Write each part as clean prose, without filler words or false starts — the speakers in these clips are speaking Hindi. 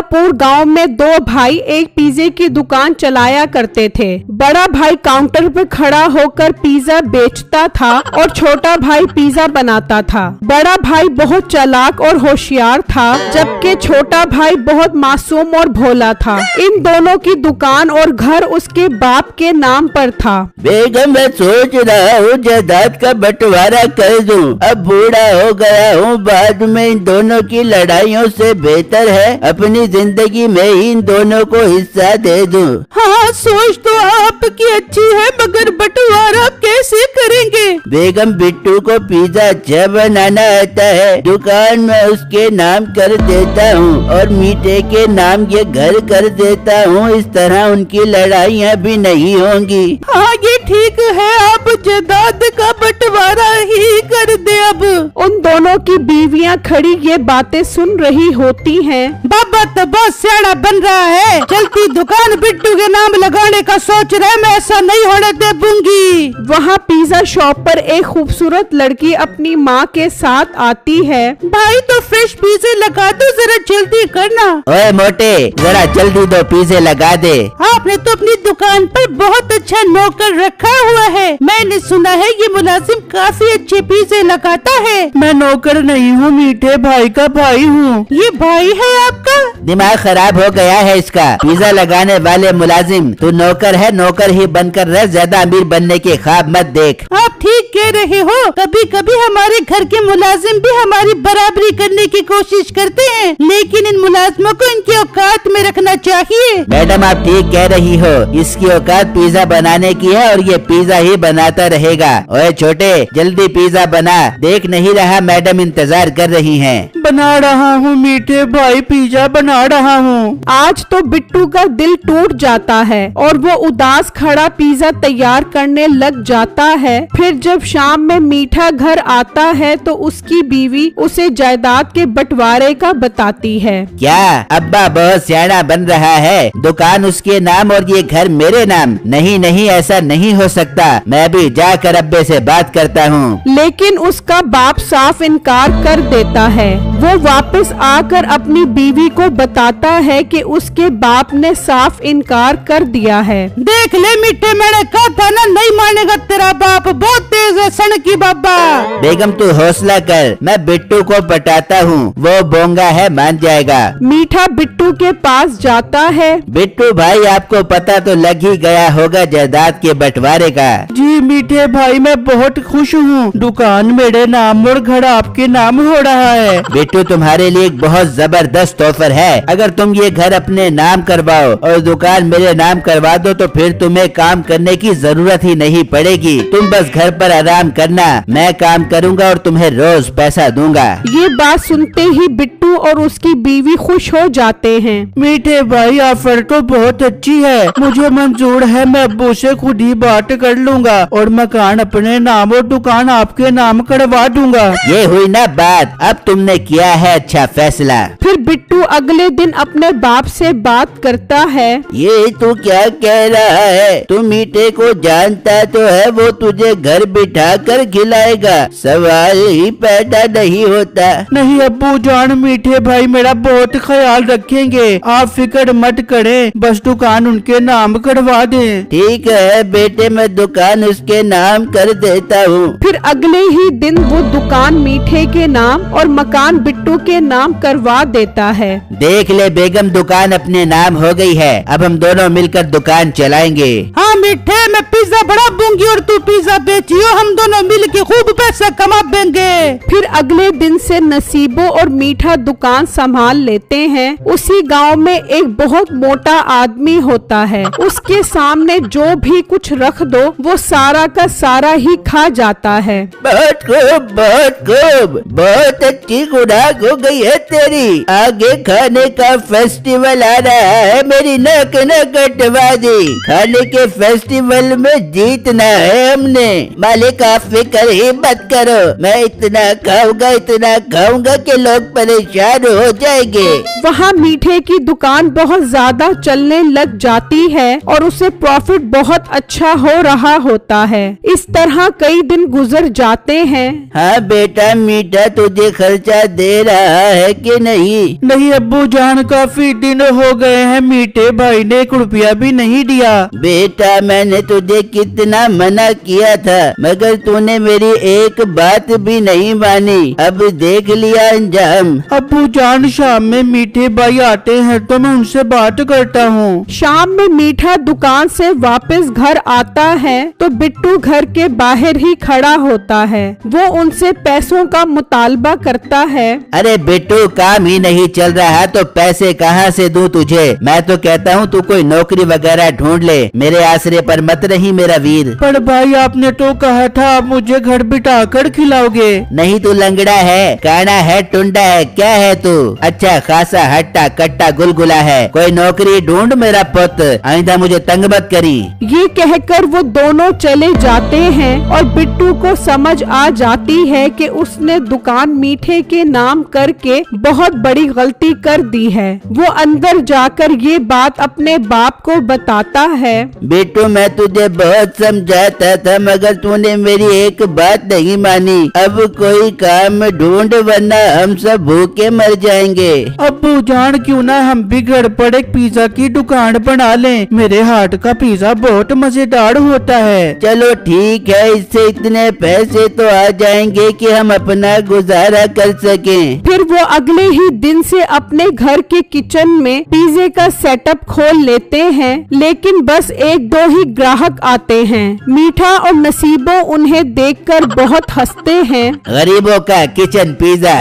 मिर्जापुर गांव में दो भाई एक पिज्जे की दुकान चलाया करते थे। बड़ा भाई काउंटर पर खड़ा होकर पिज्जा बेचता था और छोटा भाई पिज्जा बनाता था। बड़ा भाई बहुत चालाक और होशियार था, जबकि छोटा भाई बहुत मासूम और भोला था। इन दोनों की दुकान और घर उसके बाप के नाम पर था। बेगम, मैं सोच रहा हूँ जायदाद का बंटवारा कर दूं। अब बूढ़ा हो गया हूँ, बाद में इन दोनों की लड़ाइयों से बेहतर है अपनी जिंदगी में ही इन दोनों को हिस्सा दे दूं। हाँ, सोच तो आपकी अच्छी है, मगर बंटवारा कैसे करेंगे? बेगम, बिट्टू को पिज्जा अच्छा बनाना आता है, दुकान में उसके नाम कर देता हूँ और मीठे के नाम ये घर कर देता हूँ। इस तरह उनकी लड़ाइयाँ भी नहीं होंगी। हाँ, ये ठीक है, आप जायदाद का बंटवारा ही कर दे। अब उन दोनों की बीवियां खड़ी ये बातें सुन रही होती हैं। बाबा तो बहुत सियाना बन रहा है, चलती दुकान बिट्टू के नाम लगाने का सोच रहे, मैं ऐसा नहीं होने दे दूंगी। वहाँ पिज्जा शॉप पर एक खूबसूरत लड़की अपनी माँ के साथ आती है। भाई तो फ्रेश पिज्जे लगा दो, जरा जल्दी करना। ओए मोटे, जरा जल्दी दो पिज्जे लगा दे। आपने तो अपनी दुकान पर बहुत अच्छा नौकर रखा हुआ है, मैंने सुना है ये मुलाजिम काफी अच्छे पिज्जे लगाता है। मैं नौकर नहीं हूँ, मीठे भाई का भाई हूँ। ये भाई है आपका? दिमाग खराब हो गया है इसका। पिज्जा लगाने वाले मुलाजिम, तू नौकर है, नौकर ही बनकर रह, ज्यादा अमीर बनने के ख्वाब मत देख। आप ठीक कह रहे हो, कभी कभी हमारे घर के मुलाजिम भी हमारी बराबरी करने की कोशिश करते हैं, लेकिन इन मुलाजिमों को इनकी औकात में रखना चाहिए। मैडम, आप ठीक कह रही हो, इसकी औकात पिज्जा बनाने की है और ये पिज्जा ही बनाता रहेगा। ओए छोटे, जल्दी पिज्जा बना, देख नहीं रहा मैडम इंतजार कर रही हैं। बना रहा हूँ मीठे भाई, पिज्जा बना रहा हूँ। आज तो बिट्टू का दिल टूट जाता है और वो उदास खड़ा पिज्जा तैयार करने लग जाता है। फिर जब शाम में मीठा घर आता है तो उसकी बीवी उसे जायदाद के बंटवारे का बताती है। क्या अब्बा बहुत सियाना बन रहा है, दुकान उसके नाम और ये घर मेरे नाम? नहीं नहीं, ऐसा नहीं हो सकता, मैं भी जाकर अब्बे से बात करता हूँ। लेकिन उसका बाप साफ इनकार कर देता है। वो वापस आकर अपनी बीवी को बताता है कि उसके बाप ने साफ इनकार कर दिया है। देख ले मीठे, मैंने कहा था ना, नहीं मानेगा तेरा बाप, बहुत तेज है सनकी बाबा। बेगम तू हौसला कर, मैं बिट्टू को पटाता हूँ, वो बोंगा है, मान जाएगा। मीठा बिट्टू के पास जाता है। बिट्टू भाई, आपको पता तो लग ही गया होगा जायदाद के बंटवारे का। जी मीठे भाई, मैं बहुत खुश हूँ, दुकान मेरे नाम और घर आपके नाम हो रहा है। बिट्टू, तुम्हारे लिए एक बहुत जबरदस्त ऑफर है। अगर तुम ये घर अपने नाम करवाओ और दुकान मेरे नाम करवा दो तो फिर तुम्हें काम करने की जरूरत ही नहीं पड़ेगी। तुम बस घर पर आराम करना, मैं काम करूँगा और तुम्हें रोज पैसा दूंगा। ये बात सुनते ही बिट्टू और उसकी बीवी खुश हो जाते हैं। मीठे भाई, ऑफर तो बहुत अच्छी है, मुझे मंजूर है, मैं अब्बू से खुद ही बात कर लूँगा और मकान अपने नाम और दुकान आपके नाम करवा दूंगा। ये हुई ना बात, अब तुमने किया है अच्छा फैसला। फिर बिट्टू अगले दिन अपने बाप से बात करता है। ये तू क्या कह रहा है? तू मीठे को जानता तो है, वो तुझे घर बिठा कर खिलाएगा, सवाल ही पैदा नहीं होता। नहीं अब्बू जान, मीठे भाई मेरा बहुत ख्याल रखेंगे, आप फिक्र मत करें, बस दुकान उनके नाम करवा दें। ठीक है बेटे, मैं दुकान उसके नाम कर देता हूँ। फिर अगले ही दिन वो दुकान मीठे के नाम और मकान बिट्टू के नाम करवा देता है। देख ले बेगम, दुकान अपने नाम हो गई है, अब हम दोनों मिलकर दुकान चलाएंगे। हाँ मीठे, मैं पिज्जा बड़ा दूंगी और तू पिज्जा बेचियो, हम दोनों मिल के खूब पैसा कमा देंगे। फिर अगले दिन से नसीबो और मीठा दुकान संभाल लेते हैं। उसी गांव में एक बहुत मोटा आदमी होता है, उसके सामने जो भी कुछ रख दो वो सारा का सारा ही खा जाता है। बहुत खूब, बहुत खूब, बहुत अच्छी खुराक हो गई है तेरी। आगे खाने का फेस्टिवल आ रहा है, मेरी नाक न कटवा दी। खाने के फेस्टिवल में जीतना है हमने। मालिक आप फिक्र ही मत करो, मैं इतना खाऊंगा कि लोग परेशान परेशान हो जाएंगे। वहाँ मीठे की दुकान बहुत ज्यादा चलने लग जाती है और उसे प्रॉफिट बहुत अच्छा हो रहा होता है। इस तरह कई दिन गुजर जाते हैं। हाँ बेटा, मीठा तुझे खर्चा दे रहा है कि नहीं? नहीं अब्बू जान, काफी दिन हो गए हैं, मीठे भाई ने 1 रुपया भी नहीं दिया। बेटा, मैंने तुझे कितना मना किया था, मगर तूने मेरी एक बात भी नहीं मानी। अब देख लिया अंजाम। अब्बू जान, शाम में मीठे भाई आते हैं तो मैं उनसे बात करता हूँ। शाम में मीठा दुकान से वापस घर आता है तो बिट्टू घर के बाहर ही खड़ा होता है। वो उनसे पैसों का मुतालबा करता है। अरे बिट्टू, काम ही नहीं चल रहा है तो पैसे कहाँ से दूं तुझे? मैं तो कहता हूँ तू कोई नौकरी वगैरह ढूंढ ले, मेरे आसरे पर मत रही मेरा वीर। पर भाई आपने तो कहा था आप मुझे घर बिठा कर खिलाओगे। नहीं, तू लंगड़ा है, काना है, टुंडा है, क्या है तू? अच्छा खासा हट्टा कट्टा गुलगुला है। कोई नौकरी ढूंढ मेरा पुत, आइंदा मुझे तंग मत करी। ये कहकर वो दोनों चले जाते हैं और बिट्टू को समझ आ जाती है कि उसने दुकान मीठे के नाम करके बहुत बड़ी गलती कर दी है। वो अंदर जाकर ये बात अपने बाप को बताता है। बिट्टू, मैं तुझे बहुत समझाता था मगर तूने मेरी एक बात नहीं मानी। अब कोई काम ढूंढ वरना हम सब भूखे मर जाएंगे। अब्बू जान, क्यों ना हम भी घर पर एक पिज्जा की दुकान बना लें। मेरे हाथ का पिज्जा बहुत मजेदार होता है। चलो ठीक है, इससे इतने पैसे तो आ जाएंगे कि हम अपना गुजारा कर सकें। फिर वो अगले ही दिन से अपने घर के किचन में पिज्जे का सेटअप खोल लेते हैं, लेकिन बस 1-2 ही ग्राहक आते हैं। मीठा और नसीबो उन्हें देखकर बहुत हंसते हैं। गरीबों का किचन पिज्जा।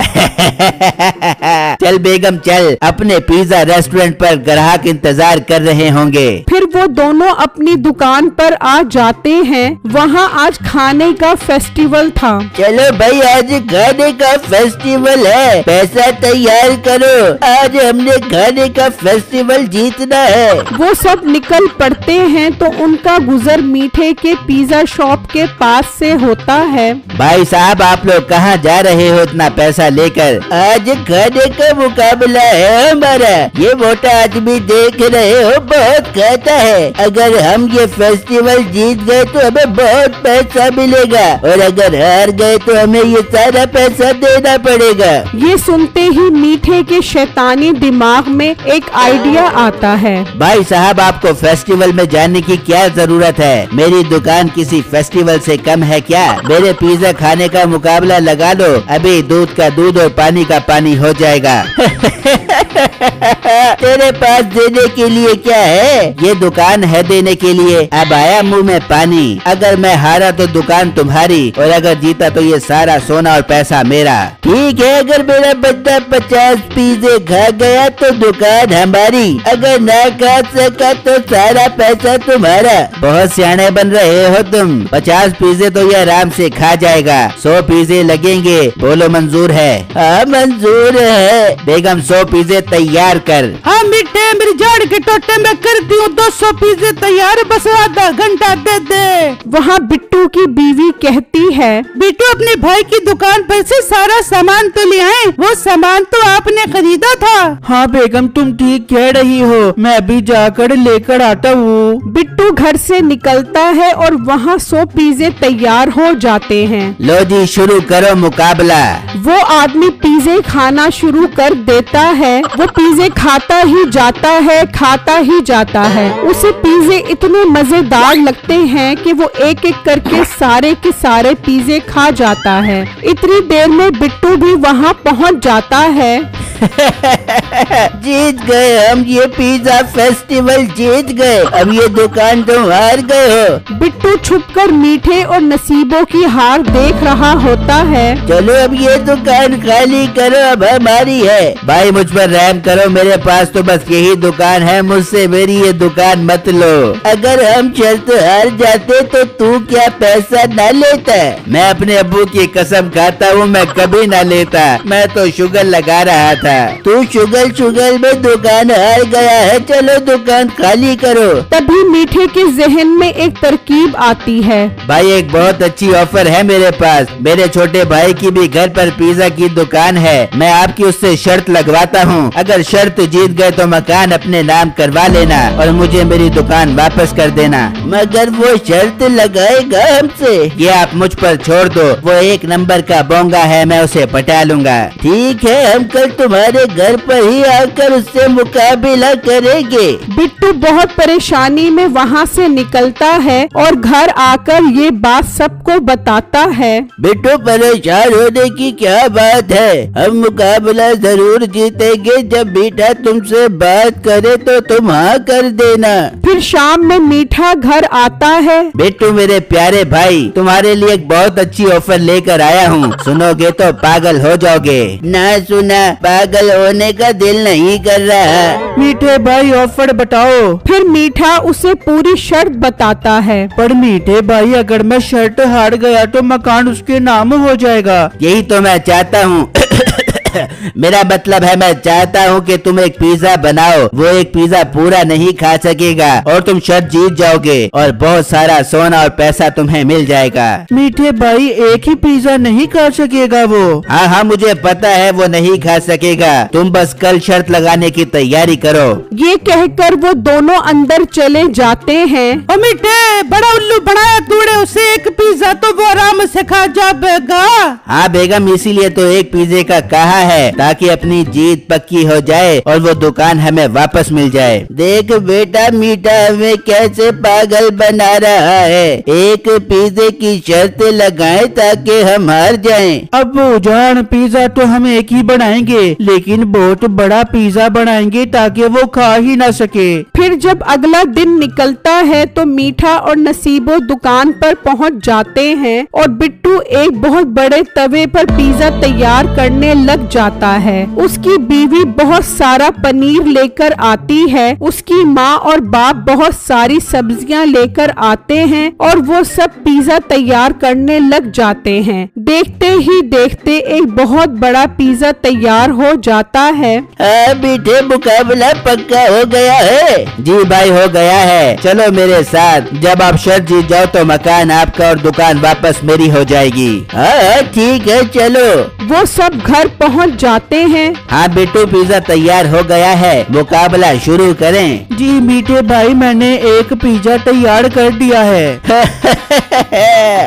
चल बेगम चल, अपने पिज्जा रेस्टोरेंट पर ग्राहक इंतजार कर रहे होंगे। फिर वो दोनों अपनी दुकान पर आ जाते हैं। वहाँ आज खाने का फेस्टिवल था। चलो भाई, आज खाने का फेस्टिवल है, पैसा तैयार करो, आज हमने खाने का फेस्टिवल जीतना है। वो सब निकल पड़ते हैं तो उनका गुजर मीठे के पिज्जा शॉप के पास से होता है। भाई साहब, आप लोग कहाँ जा रहे हो इतना पैसा लेकर? आज खाने का मुकाबला है हमारा। ये मोटा आदमी देख रहे हो बहुत खाता है। अगर हम ये फेस्टिवल जीत गए तो हमें बहुत पैसा मिलेगा और अगर हार गए तो हमें ये सारा पैसा देना पड़ेगा। ये सुनते ही मीठे के शैतानी दिमाग में एक आइडिया आता है। भाई साहब, आपको फेस्टिवल में जाने की क्या जरूरत है? मेरी दुकान किसी फेस्टिवल से कम है क्या? मेरे पिज्जा खाने का मुकाबला लगा लो, अभी दूध का दूध और पानी का पानी हो जाएगा। तेरे पास देने के लिए क्या है? ये दुकान है देने के लिए। अब आया मुंह में पानी। अगर मैं हारा तो दुकान तुम्हारी और अगर जीता तो ये सारा सोना और पैसा मेरा। ठीक है, अगर मेरा बच्चा 50 पिज्जे खा गया तो दुकान हमारी, अगर ना खा सका तो सारा पैसा तुम्हारा। बहुत सियाने बन रहे हो तुम। 50 पिज्जे तो ये आराम से खा जाएगा, 100 पिज्जे लगेंगे। बोलो मंजूर है? हाँ मंजूर है। बेगम 100 पिज्जे तैयार कर। हाँ मीठे, मेरी जान के टोटे में करती हूँ 200 पिज्जे तैयार, बस आधा घंटा दे दे। वहाँ बिट्टू की बीवी कहती है, बिट्टू अपने भाई की दुकान पर से सारा सामान तो ले आए, वो सामान तो आपने खरीदा था। हाँ बेगम, तुम ठीक कह रही हो, मैं अभी जाकर लेकर आता हूँ। बिट्टू घर से निकलता है और वहाँ 100 पिज्जे तैयार हो जाते हैं। लो जी, शुरू करो मुकाबला। वो आदमी पिज्जे खाना शुरू कर देता है। वो पिज्जे खाता ही जाता है, खाता ही जाता है। उसे पिज्जे इतने मजेदार लगते हैं कि वो एक एक करके सारे के सारे पिज्जे खा जाता है। इतनी देर में बिट्टू भी वहाँ पहुँच जाता है। जीत गए हम, ये पिज्जा फेस्टिवल जीत गए। अब ये दुकान तुम हार गए हो। बिट्टू छुपकर मीठे और नसीबों की हार देख रहा होता है। चलो अब ये दुकान खाली करो, अब हमारी है। भाई मुझ पर रहम करो, मेरे पास तो बस यही दुकान है, मुझसे मेरी ये दुकान मत लो। अगर हम शर्त हार जाते तो तू क्या पैसा न लेता? मैं अपने अब्बू की कसम खाता हूँ, मैं कभी न लेता। मैं तो शुगर लगा रहा था। तू शुगर में दुकान हार गया है, चलो दुकान खाली करो। तभी मीठे मीठे के जहन में एक तरकीब आती है। भाई एक बहुत अच्छी ऑफर है मेरे पास। मेरे छोटे भाई की भी घर पर पिज्जा की दुकान है। मैं आपकी उससे शर्त लगवाता हूँ। अगर शर्त जीत गए तो मकान अपने नाम करवा लेना और मुझे मेरी दुकान वापस कर देना। मगर वो शर्त लगाएगा हमसे? ये आप मुझ पर छोड़ दो। वो एक नंबर का बोंगा है, मैं उसे पटा लूंगा। ठीक है, हम कल तुम्हारे घर पर ही आकर उससे मुकाबला करेंगे। बिट्टू बहुत परेशानी में वहाँ से निकलता है और घर आकर ये बात सबको बताता है। बिट्टू, परेशान होने की क्या बात है? हम मुकाबला जरूर जीतेंगे। जब मीठा तुमसे बात करे तो तुम हाँ कर देना। फिर शाम में मीठा घर आता है। बिट्टू मेरे प्यारे भाई, तुम्हारे लिए एक बहुत अच्छी ऑफर लेकर आया हूँ। सुनोगे तो पागल हो जाओगे। ना सुना, पागल होने का दिल नहीं कर रहा। मीठे भाई ऑफर बताओ। फिर मीठा उसे पूरी शर्त बताता है। पर मीठे भाई, अगर मैं शर्त हार गया तो मकान उसके नाम हो जाएगा। यही तो मैं चाहता हूँ। मेरा मतलब है, मैं चाहता हूँ कि तुम एक पिज्जा बनाओ। वो एक पिज्जा पूरा नहीं खा सकेगा और तुम शर्त जीत जाओगे और बहुत सारा सोना और पैसा तुम्हें मिल जाएगा। मीठे भाई, एक ही पिज्जा नहीं खा सकेगा वो। हाँ हाँ, मुझे पता है वो नहीं खा सकेगा। तुम बस कल शर्त लगाने की तैयारी करो। ये कहकर वो दोनों अंदर चले जाते हैं। ओ मीठे, बड़ा उल्लू बनाया तूने उसे। एक पिज्जा तो वो आराम से खा जाएगा। हाँ बेगम, इसीलिए तो एक पिज्जे का कहा है, ताकि अपनी जीत पक्की हो जाए और वो दुकान हमें वापस मिल जाए। देख बेटा, मीठा हमें कैसे पागल बना रहा है। एक पिज्जे की शर्त लगाएं ताकि हम हार जाएं। अब वो जान, पिज्जा तो हम एक ही बनाएंगे, लेकिन बहुत बड़ा पिज्जा बनाएंगे ताकि वो खा ही ना सके। फिर जब अगला दिन निकलता है तो मीठा और नसीबो दुकान पर पहुंच जाते हैं और बिट्टू एक बहुत बड़े तवे पर पिज्जा तैयार करने लग जाता है। उसकी बीवी बहुत सारा पनीर लेकर आती है। उसकी माँ और बाप बहुत सारी सब्जियां लेकर आते हैं और वो सब पिज्जा तैयार करने लग जाते हैं। देखते ही देखते एक बहुत बड़ा पिज्जा तैयार हो जाता है। मीठे, मुकाबला पक्का हो गया है। जी भाई, हो गया है। चलो मेरे साथ। जब आप शर्त जीत जाओ तो मकान आपका और दुकान वापस मेरी हो जाएगी। हाँ ठीक है, चलो। वो सब घर पहुंच जाते हैं। हाँ बिट्टू, पिज्जा तैयार हो गया है। मुकाबला शुरू करें। जी मीठे भाई, मैंने एक पिज्जा तैयार कर दिया है।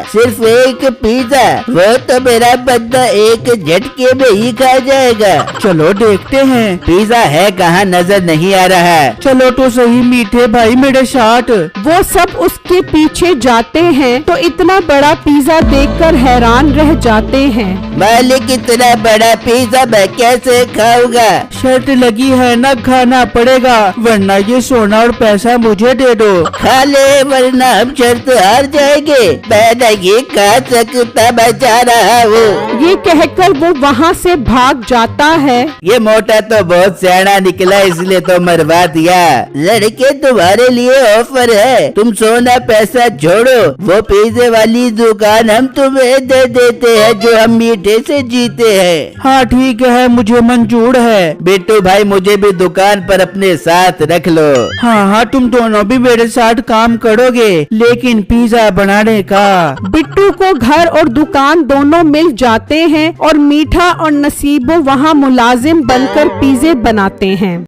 सिर्फ एक पिज्जा? वो तो मेरा बंदा एक झटके में ही खा जाएगा। चलो देखते हैं। पिज्जा है कहाँ, नजर नहीं आ रहा। चलो तो सही मीठे भाई, मेरे साथ। वो सब उसके पीछे जाते हैं तो इतना बड़ा पिज्जा देखकर हैरान रह जाते हैं। मालिक, इतना बड़ा पिज्जा मैं कैसे खाऊंगा? शर्त लगी है ना, खाना पड़ेगा, वरना ये सोना और पैसा मुझे दे दो। खा ले, वरना हम शर्त हार जाएंगे। मैं नहीं खा सकता, बचा रहा हूँ। ये कहकर वो वहाँ से भाग जाता है। ये मोटा तो बहुत सियाना निकला, इसलिए तो मरवा दिया। लड़के, तुम्हारे लिए ऑफर है। तुम सोना पैसा छोड़ो, वो पिज्जे वाली दुकान हम तुम्हें दे देते हैं जो हम मीठे से जीते हैं। हाँ ठीक है, मुझे मंजूर है। बिट्टू भाई, मुझे भी दुकान पर अपने साथ रख लो। हाँ हाँ, तुम दोनों भी मेरे साथ काम करोगे, लेकिन पिज्जा बनाने का। बिट्टू को घर और दुकान दोनों मिल जाते हैं और मीठा और नसीबो वहाँ मुलाजिम बनकर पिज्जे बनाते हैं।